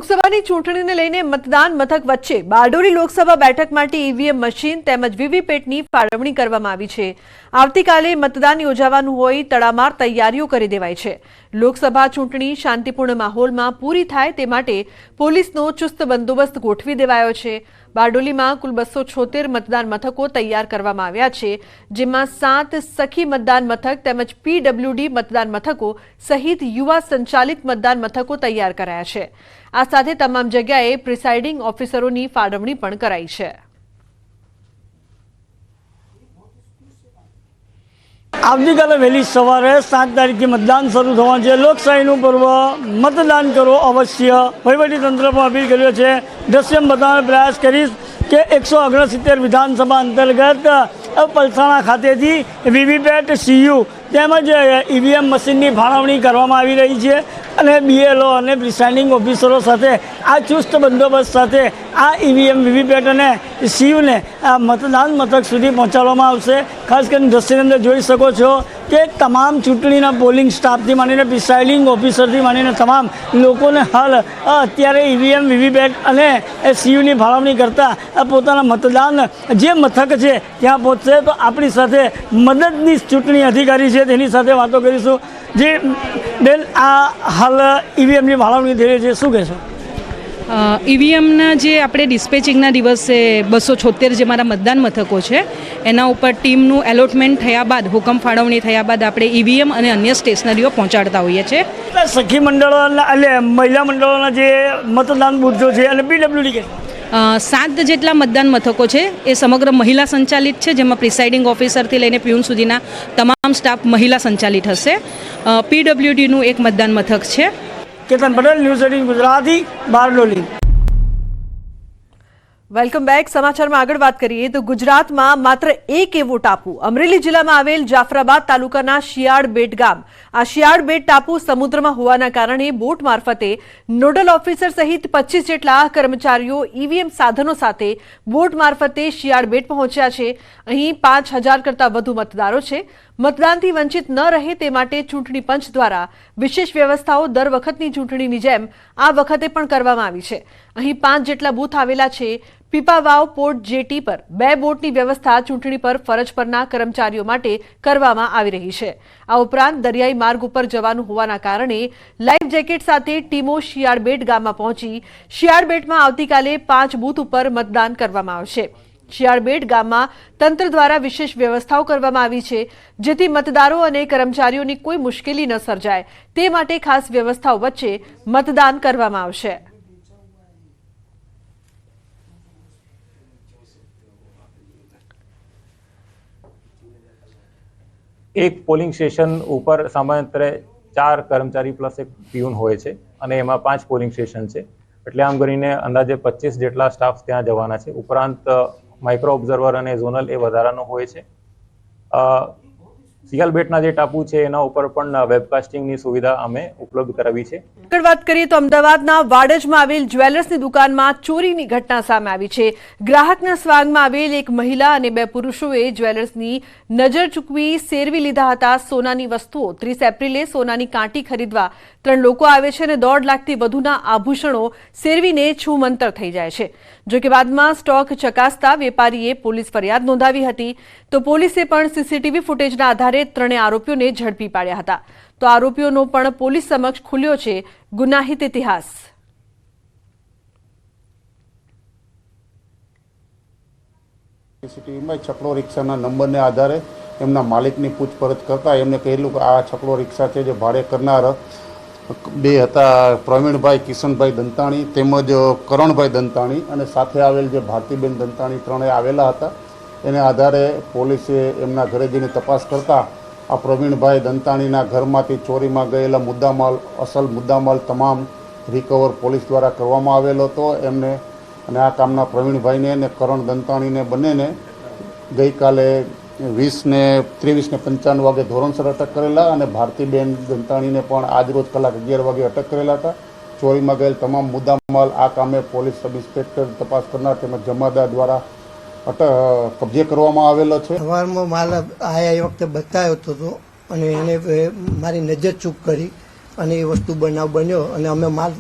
લોકસભાની ચૂંટણીને લઈને મતદાન મથક વચ્ચે બારડોલી લોકસભા બેઠક માટે ઈવીએમ મશીન તેમજ વીવીપેટની ફાળવણી કરવામાં આવી છે। આવતીકાલે મતદાન યોજાવાનું હોય તડામાર તૈયારીઓ કરી દેવાઈ છે। લોકસભા ચૂંટણી શાંતિપૂર્ણ માહોલમાં પૂરી થાય તે માટે પોલીસનો ચુસ્ત બંદોબસ્ત ગોઠવી દેવાયો છે। બારડોલીમાં કુલ 276 મતદાન મથકો તૈયાર કરવામાં આવ્યા છે, જેમાં 7 સખી મતદાન મથક તેમજ પીડબ્લ્યુડી મતદાન મથકો સહિત યુવા સંચાલિત મતદાન મથકો તૈયાર કરાયા છે। આ સાથે તમામ જગ્યાએ પ્રિસાઇડિંગ ઓફિસરોની ફાળવણી પણ કરાઈ છે। આવતીકાલે વહેલી સવારે 7 તારીખે મતદાન શરૂ થવાનું છે। લોકશાહીનું પર્વ મતદાન કરો અવશ્ય। વહીવટીતંત્ર પણ અપીલ કર્યો છે। દ્રશ્યમ બતાવવાનો પ્રયાસ કરીશ કે 169 વિધાનસભા અંતર્ગત પલસાણા ખાતેથી વીવીપેટ સીયુ તેમજ ઈવીએમ મશીનની ફાળવણી કરવામાં આવી રહી છે અને બીએલઓ અને પ્રિસાઇડિંગ ઓફિસરો સાથે આ ચુસ્ત બંદોબસ્ત સાથે આ ઈવીએમ વીવીપેટ અને સીયુને મતદાન મથક સુધી પહોંચાડવામાં આવશે। ખાસ કરીને દ્રશ્યની અંદર જોઈ શકો છો કે તમામ ચૂંટણીના પોલિંગ સ્ટાફથી માંડીને પ્રિસાઇડિંગ ઓફિસરથી માંડીને તમામ લોકોને હાલ અત્યારે ઈવીએમ વીવીપેટ અને સીયુની ફાળવણી કરતાં પોતાના મતદાન જે મથક છે ત્યાં પહોંચશે। તો આપણી સાથે મદદનીશ ચૂંટણી અધિકારી છે તેની સાથે વાતો કરીશું। જે બેન, આ હાલ ઈવીએમની ફાળવણી થઈ રહી છે, શું કહેશો? ઈવીએમના જે આપણે ડિસ્પેચિંગના દિવસે 276 જે મારા મતદાન મથકો છે એના ઉપર ટીમનું એલોટમેન્ટ થયા બાદ, હુકમ ફાળવણી થયા બાદ આપણે ઈવીએમ અને અન્ય સ્ટેશનરીઓ પહોંચાડતા હોઈએ છીએ। સખી મંડળોના એટલે મહિલા મંડળોના જે મતદાન બૂથો છે અને પીડબ્લ્યુડી કે 7 જેટલા મતદાન મથકો છે એ સમગ્ર મહિલા સંચાલિત છે, જેમાં પ્રિસાઇડિંગ ઓફિસરથી લઈને પ્યુન સુધીના તમામ સ્ટાફ મહિલા સંચાલિત હશે। પીડબ્લ્યુડીનું એક મતદાન મથક છે। Ketan Patel, news 18 Gujarati, Bardoli. Welcome back. સમાચારમાં આગળ વાત કરીએ તો ગુજરાતમાં માત્ર એક એવો ટાપુ અમરેલી જિલ્લામાં આવેલ જાફરાબાદ તાલુકાના શિયાળ બેટ ગામ। આ શિયાળ બેટ ટાપુ સમુદ્રમાં હોવાના કારણે બોટ મારફતે નોડલ ઓફિસર સહિત 25 જેટલા કર્મચારીઓ ઈવીએમ સાધનો સાથે બોટ મારફતે શિયાળ બેટ પહોંચ્યા છે। અહીં 5000 કરતાં વધુ મતદારો છે। મતદાનથી વંચિત ન રહે તે માટે ચૂંટણી પંચ દ્વારા વિશેષ વ્યવસ્થાઓ દર વખતની ચૂંટણીની જેમ આ વખતે પણ કરવામાં આવી છે। અહીં 5 જેટલા બૂથ આવેલા છે। પીપાવાવ પોર્ટ જેટી પર 2 બોટની વ્યવસ્થા ચૂંટણી પર ફરજ પરના કર્મચારીઓ માટે કરવામાં આવી રહી છે। આ ઉપરાંત દરિયાઈ માર્ગ ઉપર જવાનું હોવાના કારણે લાઈફ જેકેટ સાથે ટીમો શિયાળબેટ ગામમાં પહોંચી શિયાળબેટમાં આવતીકાલે 5 બૂથ ઉપર મતદાન કરવામાં આવશે। શિયાળબેટ ગામમાં તંત્ર દ્વારા વિશેષ વ્યવસ્થાઓ કરવામાં આવી છે, જેથી મતદારો અને કર્મચારીઓની કોઈ મુશ્કેલી ન સર્જાય તે માટે ખાસ વ્યવસ્થાઓ વચ્ચે મતદાન કરવામાં આવશે। એક પોલિંગ સ્ટેશન ઉપર સામાન્યતરે 4 કર્મચારી પ્લસ એક પ્યુન હોય છે અને એમાં 5 પોલિંગ સ્ટેશન છે, એટલે આમ કરીને અંદાજે 25 જેટલા સ્ટાફ ત્યાં જવાના છે। ઉપરાંત માઇક્રો ઓબ્ઝર્વર અને ઝોનલ એ વધારાનો હોય છે। શિયાળબેટના જે ટાપુ છે એના ઉપર પણ વેબકાસ્ટિંગની સુવિધા અમે ઉપલબ્ધ કરાવી છે। આગળ વાત કરીએ તો અમદાવાદના વાડજમાં આવેલ જ્વેલર્સની દુકાનમાં ચોરીની ઘટના સામે આવી છે। ગ્રાહકના સ્વાગમાં આવેલ એક મહિલા અને 2 પુરુષોએ જ્વેલર્સની નજર ચૂકવી સેરવી લીધા હતા સોનાની વસ્તુઓ। 30 એપ્રિલે સોનાની કાંટી ખરીદવા 3 લોકો આવે છે અને 1.5 લાખથી વધુના આભૂષણો સેરવીને છૂમંતર થઈ જાય છે। જોકે બાદમાં સ્ટોક ચકાસતા વેપારીએ પોલીસ ફરિયાદ નોંધાવી હતી, તો પોલીસે પણ સીસીટીવી ફૂટેજના આધારે 3 આરોપીઓને ઝડપી પાડ્યા હતા। તો આરોપીઓનો પણ પોલીસ સમક્ષ ખુલ્યો છે ગુનાહિત ઇતિહાસ। સીસીટીવીમાં છકડો રિક્ષાના નંબરને આધારે એમના માલિકની પૂછપરછ કરતા એમને કહેલું કે આ છકડો રિક્ષા છે જે ભાડે કરનાર 2 હતા, પ્રવીણભાઈ કિશનભાઈ દંતાણી તેમજ કરણભાઈ દંતાણી, અને સાથે આવેલ જે ભારતીબેન દંતાણી 3 આવેલા હતા। એને આધારે પોલીસે એમના ઘરે જઈને તપાસ કરતા આ પ્રવીણભાઈ દંતાણીના ઘરમાંથી ચોરીમાં ગયેલા મુદ્દામાલ, અસલ મુદ્દામાલ તમામ રિકવર પોલીસ દ્વારા કરવામાં આવેલો હતો એમને। અને આ કામના પ્રવીણભાઈને અને કરણ દંતાણીને બંનેને ગઈકાલે 23:95 વાગે ધોરણસર અટક કરેલા અને ભારતીબેન દંતાણીને પણ આજરોજ કલાક 11 વાગે અટક કરેલા હતા। ચોરીમાં ગયેલ તમામ મુદ્દામાલ આ કામે પોલીસ સબ ઇન્સ્પેક્ટર તપાસ કરનાર તેમજ જમાદાર દ્વારા કબજે કરવામાં આવેલો છે। સવારમાં માલ આયા એ વખતે બતાવ્યો હતો અને એને મારી નજર ચૂક કરી અને એ વસ્તુ બનાવ બન્યો અને અમે માલ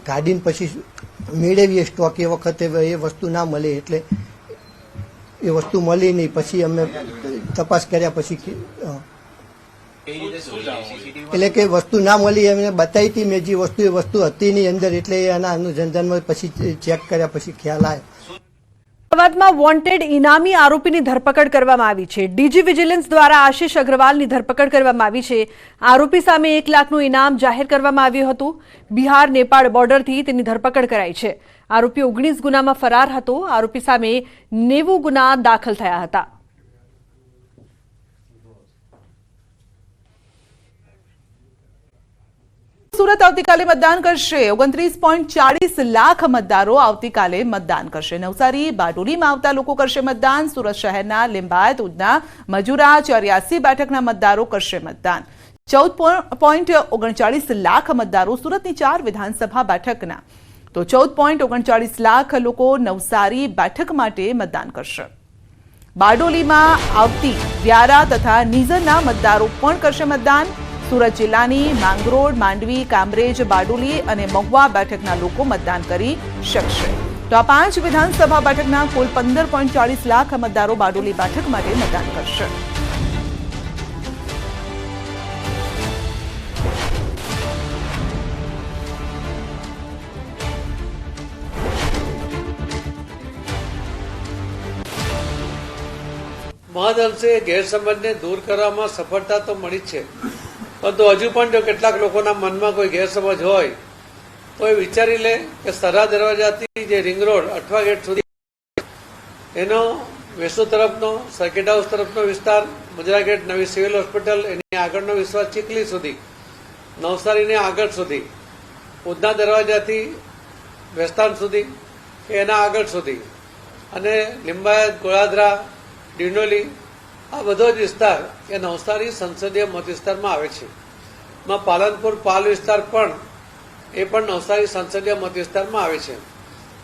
કાઢીને પછી મેળવીએ સ્ટોક. એ વખતે એ વસ્તુ ના મળે એટલે એ વસ્તુ મળી નહીં. પછી અમે તપાસ કર્યા પછી એટલે કે વસ્તુ ના મળી એમને બતાવી હતી મેં જે વસ્તુ એ વસ્તુ હતી નહીં અંદર, એટલે એના અનુસંધાનમાં પછી ચેક કર્યા પછી ખ્યાલ આવ્યો. અમદાવાદમાં વોન્ટેડ ઇનામી આરોપીની ધરપકડ કરવામાં આવી છે. ડીજી વિજિલન્સ દ્વારા આશિષ અગ્રવાલની ધરપકડ કરવામાં આવી છે. આરોપી સામે 1 લાખનું ઇનામ જાહેર કરવામાં આવ્યું હતું. બિહાર નેપાળ બોર્ડરથી તેની ધરપકડ કરાઈ છે. આરોપી 19 ગુનામાં ફરાર હતો. આરોપી સામે 90 ગુના દાખલ થયા હતા. સુરત આવતીકાલે મતદાન કરશે. 29.40 લાખ મતદારો આવતીકાલે મતદાન કરશે. નવસારી બારડોલીમાં આવતા લોકો કરશે મતદાન. સુરત શહેરના લિંબાયત, ઉધના, મજુરા, 84 બેઠકના મતદારો કરશે મતદાન. 14.39 લાખ મતદારો સુરતની 4 વિધાનસભા બેઠકના, તો 14.39 લાખ લોકો નવસારી બેઠક માટે મતદાન કરશે. બારડોલીમાં આવતી વ્યારા તથા નિઝરના મતદારો પણ કરશે મતદાન. સુરત જિલ્લાની માંગરોળ, માંડવી, કામરેજ, બારડોલી અને મહુવા બેઠકના લોકો મતદાન કરી શકશે. તો આ 5 વિધાનસભા બેઠકના કુલ 15.40 લાખ મતદારો બારડોલી બેઠક માટે મતદાન કરશે. મહદઅંશે ગેરસમજને દૂર કરવામાં સફળતા તો મળી જ છે, પરંતુ હજુ પણ જો કેટલાક લોકોના મનમાં કોઈ ગેરસમજ હોય તો એ વિચારી લે કે સરહદ દરવાજાથી જે રિંગ રોડ અઠવા ગેટ સુધી એનો વેસુ તરફનો, સર્કિટ હાઉસ તરફનો વિસ્તાર, મુજરા ગેટ, નવી સિવિલ હોસ્પિટલ, એની આગળનો વિસ્તાર ચીખલી સુધી, નવસારીને આગળ સુધી, ઉધના દરવાજાથી વેસ્તાન સુધી કે એના આગળ સુધી, અને લિંબાયત, ગોળાદરા, ડિંડોલી, આ બધો જ વિસ્તાર એ નવસારી સંસદીય મત વિસ્તારમાં આવે છે. માં પાલનપુર પાલ વિસ્તાર પણ એ પણ નવસારી સંસદીય મત વિસ્તારમાં આવે છે.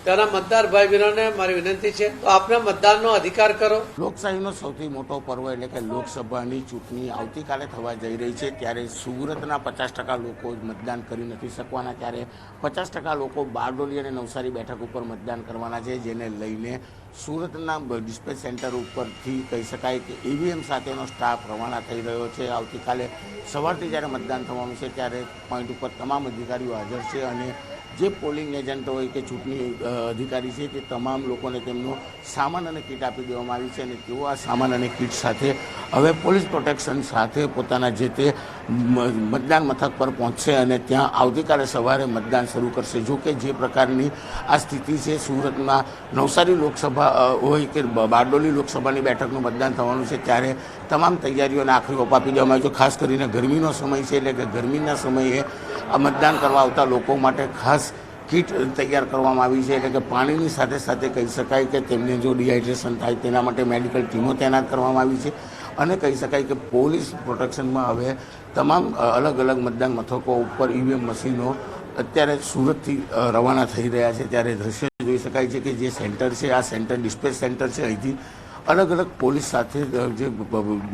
ત્યાંના મતદાર ભાઈ બહેનોને મારી વિનંતી છે, તો આપને મતદાનનો અધિકાર કરો. લોકશાહીનો સૌથી મોટો પર્વ એટલે કે લોકસભાની ચૂંટણી આવતીકાલે થવા જઈ રહી છે, ત્યારે સુરતના 50% લોકો મતદાન કરી નથી શકવાના, ત્યારે 50% લોકો બારડોલી અને નવસારી બેઠક ઉપર મતદાન કરવાના છે, જેને લઈને સુરતના ડિસ્પેચ સેન્ટર ઉપરથી કહી શકાય કે ઈવીએમ સાથેનો સ્ટાફ રવાના થઈ રહ્યો છે. આવતીકાલે સવારથી જ્યારે મતદાન થવાનું છે ત્યારે પોઈન્ટ ઉપર તમામ અધિકારીઓ હાજર છે, અને જે પોલિંગ એજન્ટ હોય કે ચૂંટણી અધિકારી છે તે તમામ લોકોને તેમનો સામાન અને કીટ આપી દેવામાં આવી છે, અને તેઓ આ સામાન અને કીટ સાથે હવે પોલીસ પ્રોટેક્શન સાથે પોતાના જે તે મતદાન મથક પર પહોંચશે અને ત્યાં આવતીકાલે સવારે મતદાન શરૂ કરશે. જો કે જે પ્રકારની આ સ્થિતિ છે સુરતમાં નવસારી લોકસભા હોય કે બારડોલી લોકસભાની બેઠકનું મતદાન થવાનું છે, ત્યારે તમામ તૈયારીઓને આખરી ઓપ આપી દેવામાં આવી છે. ખાસ કરીને ગરમીનો સમય છે, એટલે કે ગરમીના સમયે આ મતદાન કરવા આવતા લોકો માટે ખાસ કીટ તૈયાર કરવામાં આવી છે, એટલે કે પાણીની સાથે સાથે કહી શકાય કે તેમને જો ડિહાઇડ્રેશન થાય તેના માટે મેડિકલ ટીમો તૈનાત કરવામાં આવી છે, અને કહી શકાય કે પોલીસ પ્રોટેક્શનમાં હવે તમામ અલગ અલગ મતદાન મથકો ઉપર ઈવીએમ મશીનો અત્યારે સુરતથી રવાના થઈ રહ્યા છે. ત્યારે દ્રશ્ય જોઈ શકાય છે કે જે સેન્ટર છે આ સેન્ટર ડિસ્પેચ સેન્ટર છે, અહીંથી અલગ અલગ પોલીસ સાથે જે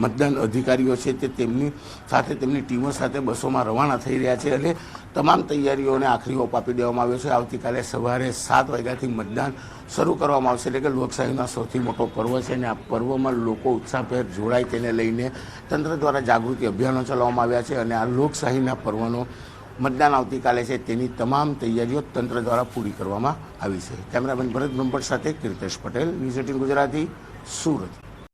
મતદાન અધિકારીઓ છે તે તેમની સાથે તેમની ટીમો સાથે બસોમાં રવાના થઈ રહ્યા છે, અને તમામ તૈયારીઓને આખરી ઓપ આપી દેવામાં આવ્યો છે. આવતીકાલે સવારે 7 વાગ્યાથી મતદાન શરૂ કરવામાં આવશે, એટલે કે લોકશાહીનો સૌથી મોટો પર્વ છે, અને આ પર્વમાં લોકો ઉત્સાહભેર જોડાય તેને લઈને તંત્ર દ્વારા જાગૃતિ અભિયાનો ચલાવવામાં આવ્યા છે, અને આ લોકશાહીના પર્વનો મતદાન આવતીકાલે છે તેની તમામ તૈયારીઓ તંત્ર દ્વારા પૂરી કરવામાં આવી છે. કેમેરામેન ભરત બ્રહ્મભટ્ટ સાથે કીર્તેશ પટેલ, ન્યૂઝ 18 ગુજરાતી, સુરત.